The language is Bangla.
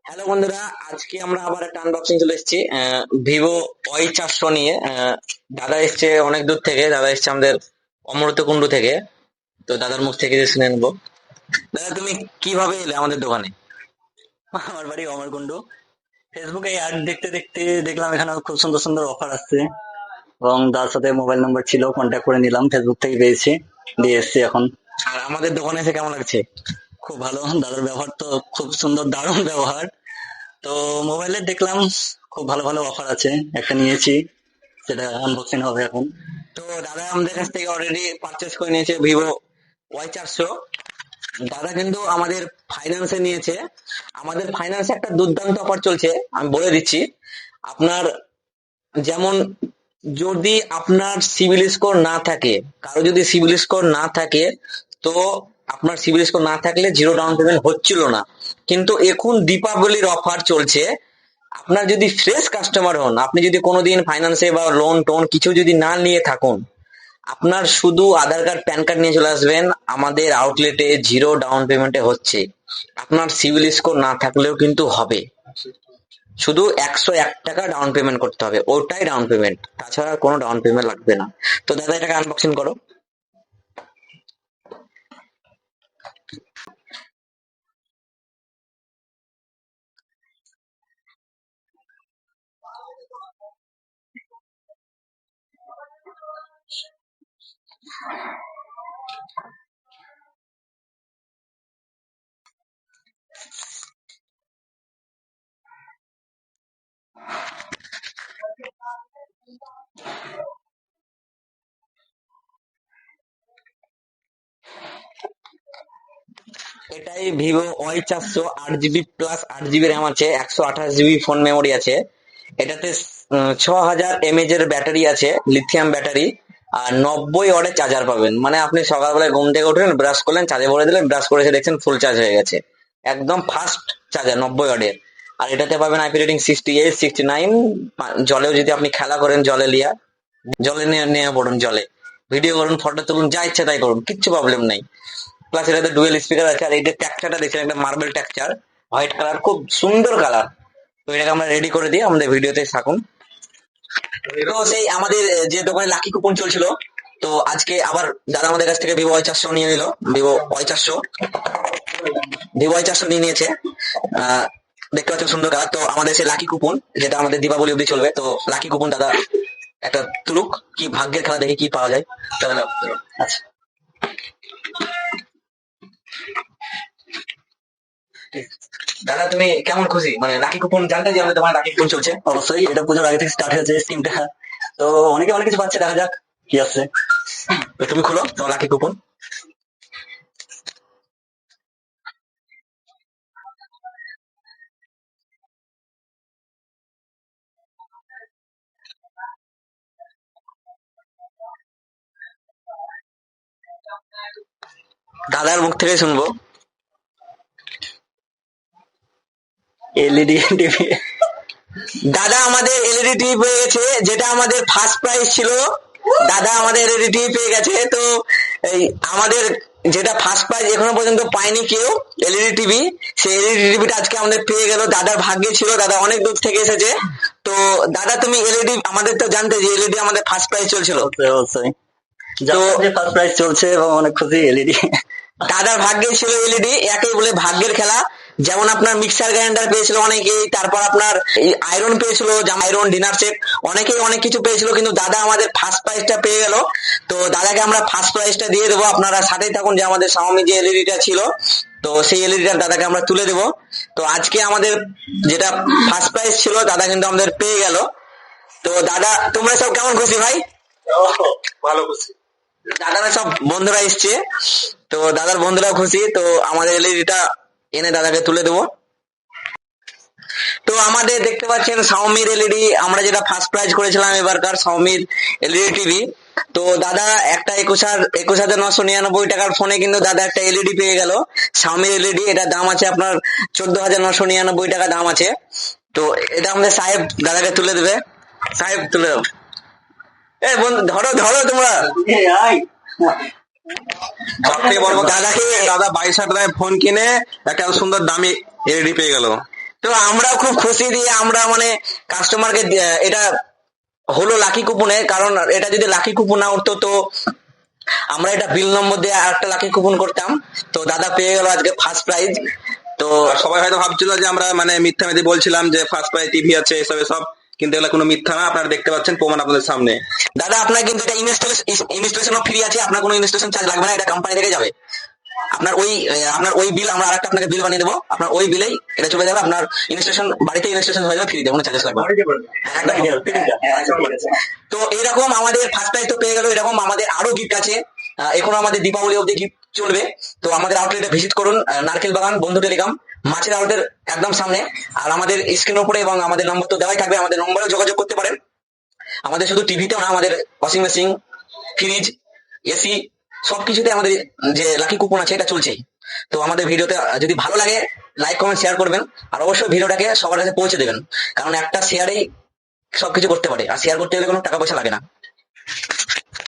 হ্যালো বন্ধুরা, আজকে আমরা আবার একটা আনবক্সিং চলে এসেছি ভিভো Y400 নিয়ে। দাদা এসছে অনেক দূর থেকে, দাদা এসছে আমাদের অমৃতকুণ্ড থেকে। তো দাদার মুখ থেকে যে শুনে নেবো। দাদা, তুমি কিভাবে এলে আমাদের দোকানে? আমার বাড়ি অমরকুণ্ড। ফেসবুকে অ্যাড দেখতে দেখতে দেখলাম এখানে খুব সুন্দর সুন্দর অফার আসছে, এবং তার সাথে মোবাইল নাম্বার ছিল, কন্ট্যাক্ট করে নিলাম, ফেসবুক থেকে পেয়েছি, দিয়ে এসছি এখন। আর আমাদের দোকানে এসে কেমন লাগছে? খুব ভালো, দাদার ব্যবহার তো খুব সুন্দর, দারুণ ব্যবহার। তো মোবাইলে দেখলাম খুব ভালো ভালো অফার আছে, একটা নিয়েছি, সেটা আনবক্সিং হবে এখন। তো দাদা আমাদের কাছ থেকে অলরেডি পারচেস করে নিয়েছে ভিভো Y400। দাদা কিন্তু আমাদের ফাইন্যান্সে নিয়েছে। আমাদের ফাইন্যান্সে একটা দুর্দান্ত অফার চলছে, আমি বলে দিচ্ছি। আপনার যেমন, যদি আপনার সিবিল স্কোর না থাকে, কারো যদি সিবিল স্কোর না থাকে, তো আপনার সিবিল স্কোর না থাকলে জিরো ডাউন পেমেন্ট হচ্ছিল না। কিন্তু এখন দীপাবলির অফার চলছে। আপনার যদি ফ্রেশ কাস্টমার হন, আপনি যদি কোনোদিন ফাইন্যান্সে বা লোন টোন কিছু যদি না নিয়ে থাকুন, আপনার শুধু আধার কার্ড প্যান কার্ড নিয়ে চলে আসবেন। আমাদের আউটলেটে জিরো ডাউন পেমেন্টে হচ্ছে। আপনার সিবিল স্কোর না থাকলেও কিন্তু হবে। শুধু 101 টাকা ডাউন পেমেন্ট করতে হবে, ওটাই ডাউন পেমেন্ট, তাছাড়া আর কোনো ডাউন পেমেন্ট লাগবে না। তো দাদা, এটাকে আনবক্সিং করো। এটাই Vivo Y400, 8 GB plus 8 GB RAM আছে, 128 জিবি ফোন মেমোরি আছে। এটাতে 6000 mAh এর ব্যাটারি আছে, লিথিয়াম ব্যাটারি। আর 90 ওয়াটের চার্জার পাবেন, মানে আপনি সকালবেলায় ঘুম থেকে উঠলেন, ব্রাশ করলেন, চার্জে ভরে দিলেন, ব্রাশ করে এসে দেখছেন ফুল চার্জ হয়ে গেছে। একদম ফাস্ট চার্জার, 90 ওয়াটের। আর এটাতে পাবেন আইপি রেটিং 68, 69। জলেও যদি আপনি খেলা করেন, জলে নিয়ে নিয়ে পড়ুন, জলে ভিডিও করুন, ফটো তুলুন, যা ইচ্ছা তাই করুন, কিচ্ছু প্রবলেম নাই। প্লাস এটাতে ডুয়েল স্পিকার আছে। আর এই যে টেক্সচারটা দেখছেন, একটা মার্বেল টেক্সচার, হোয়াইট কালার, খুব সুন্দর কালার। তো এটাকে আমরা রেডি করে দিই, আমাদের ভিডিওতে থাকুন। তো সেই আমাদের যে দোকানে লাকি কুপন চলছিল, তো আজকে আবার দাদা আমাদের কাছ থেকে ভিভো Y400 নিয়ে নিল। ভিভো ওয়াই চারশো ভিভো Y400 নিয়ে নিয়েছে। আহ দেখতে পাচ্ছেন সুন্দর কালার। তো আমাদের সেই লাকি কুপন, যেটা আমাদের দীপাবলি অবধি চলবে, তো লাকি কুপন দাদা একটা তুলুক, কি ভাগ্যের খেলা, দেখি কি পাওয়া যায়। তাহলে আচ্ছা, দাদা তুমি কেমন খুশি, মানে লাকি কুপন জানতে যে আমাদের তোমার লাকি কুপন চলছে? অবশ্যই, এটা পুজোর আগে থেকে স্টার্ট হয়েছে স্কিমটা। তো অনেকে অনেক কিছু পাচ্ছে, দেখা যাক কি আসছে। তো তুমি খুলো তোমার লাকি কুপন। দাদার মুখ থেকে শুনবো। LED TV. দাদা আমাদের এলইডি টিভি পেয়ে গেছে, যেটা আমাদের ফার্স্ট প্রাইজ ছিল। দাদা আমাদের এলইডি টিভি পেয়ে গেছে। তো এই আমাদের যেটা ফার্স্ট প্রাইজ এখনো পর্যন্ত পায়নি কেউ, এলইডি টিভি, সেই এলইডি টিভিটা আজকে আমাদের পেয়ে গেল। দাদার ভাগ্যে ছিল, দাদা অনেক দূর থেকে এসেছে। তো দাদা তুমি এলইডি, আমাদের তো জানতে যে এলইডি আমাদের ফার্স্ট প্রাইজ চলছিল। অবশ্যই অবশ্যই, তো জানলাম যে ফার্স্ট প্রাইজ চলছে এবং অনেক খুশি। এলইডি দাদার ভাগ্যে ছিল এলইডি, একেই বলে ভাগ্যের খেলা। যেমন আপনার মিক্সার গ্রাইন্ডার পেয়েছিল অনেকেই, তারপর আপনার আয়রন পেয়েছিল, জামা আয়রন, ডিনার সেট, অনেকেই অনেক কিছু পেয়েছিল, কিন্তু দাদা আমাদের ফার্স্ট প্রাইজটা পেয়ে গেল। তো দাদাকে আমরা ফার্স্ট প্রাইজটা দিয়ে দেবো। আপনারা সাথেই থাকুন, যে আমাদের Xiaomi যে এলইডিটা ছিল, তো সেই এলইডিটা দাদাকে আমরা তুলে দেবো। তো আজকে আমাদের যেটা ফার্স্ট প্রাইজ ছিল, দাদা কিন্তু আমাদের পেয়ে গেল। তো দাদা, তোমরা সব কেমন খুশি ভাই? ভালো খুশি। দাদারা সব বন্ধুরা এসছে, তো দাদার বন্ধুরা খুশি। তো আমাদের এলইডিটা এনে দাদাকে তুলে দেবো। তো আমাদের দেখতে পাচ্ছেন Xiaomi এলইডি, আমরা যেটা ফার্স্ট প্রাইজ করেছিলাম এবারকার Xiaomi এলইডি টিভি। তো দাদা একটা 21,999 টাকার ফোনে কিন্তু দাদা একটা এলইডি পেয়ে গেল, Xiaomi এলইডি। এটার দাম আছে আপনার 14,999 টাকা দাম আছে। তো এটা আমাদের সাহেব দাদাকে তুলে দেবে। সাহেব তুলে দাও। বন্ধু, ধরো ধরো তোমরা। সবথেকে বড় কথা, দাদাকে দাদা 22,000 টাকায় ফোন কিনে একটা সুন্দর দামি এলইডি পেয়ে গেল। তো আমরাও খুব খুশি দিয়ে আমরা মানে কাস্টমারকে এটা হলো লাকি কুপনে, কারণ এটা যদি লাকি কুপন না উঠতো তো আমরা এটা বিল নম্বর দিয়ে আর একটা লাকি কুপন করতাম। তো দাদা পেয়ে গেল আজকে ফার্স্ট প্রাইজ। তো আর সবাই হয়তো ভাবছিল যে আমরা মানে মিথ্যা মেথি বলছিলাম যে ফার্স্ট প্রাইজ টিভি আছে এসব এসব, কিন্তু এগুলো কোনো মিথ্যা না, আপনারা দেখতে পাচ্ছেন প্রমাণ আপনাদের সামনে। দাদা আপনার কিন্তু এটা ইনস্টলেশন ফ্রি আছে, আপনার কোনো ইনস্টলেশন চার্জ লাগবে না, এটা কোম্পানি থেকে যাবে। আপনার ওই বিল আমরা আরেকটা আপনাকে বিল বানিয়ে দেবো, আপনার ওই বিলেই এটা চলে যাবে, আপনার ইনস্টলেশন বাড়িতে ইনস্টলেশন হয়ে যাবে ফ্রিতে, কোনো চার্জেস লাগবে না। তো এরকম আমাদের ফার্স্ট প্রাইজ তো পেয়ে গেল, এরকম আমাদের আরো গিফট আছে। এখন আমাদের দীপাবলি অবধি গিফট চলবে। তো আমাদের আউটলেটে ভিজিট করুন, নারকেল বাগান বন্ধু টেলিকম মাছের আউটের একদম সামনে। আর আমাদের স্ক্রিনের উপরে এবং আমাদের নম্বর তো দেওয়াই থাকবে, আমাদের নম্বরেও যোগাযোগ করতে পারেন। আমাদের শুধু টিভিতেও না, আমাদের ওয়াশিং মেশিন, ফ্রিজ, এসি সবকিছুতে আমাদের যে লাকি কুপন আছে এটা চলছেই। তো আমাদের ভিডিওতে যদি ভালো লাগে লাইক কমেন্ট শেয়ার করবেন, আর অবশ্যই ভিডিওটাকে সবার কাছে পৌঁছে দেবেন, কারণ একটা শেয়ারেই সবকিছু করতে পারে, আর শেয়ার করতে গেলে কোনো টাকা পয়সা লাগে না।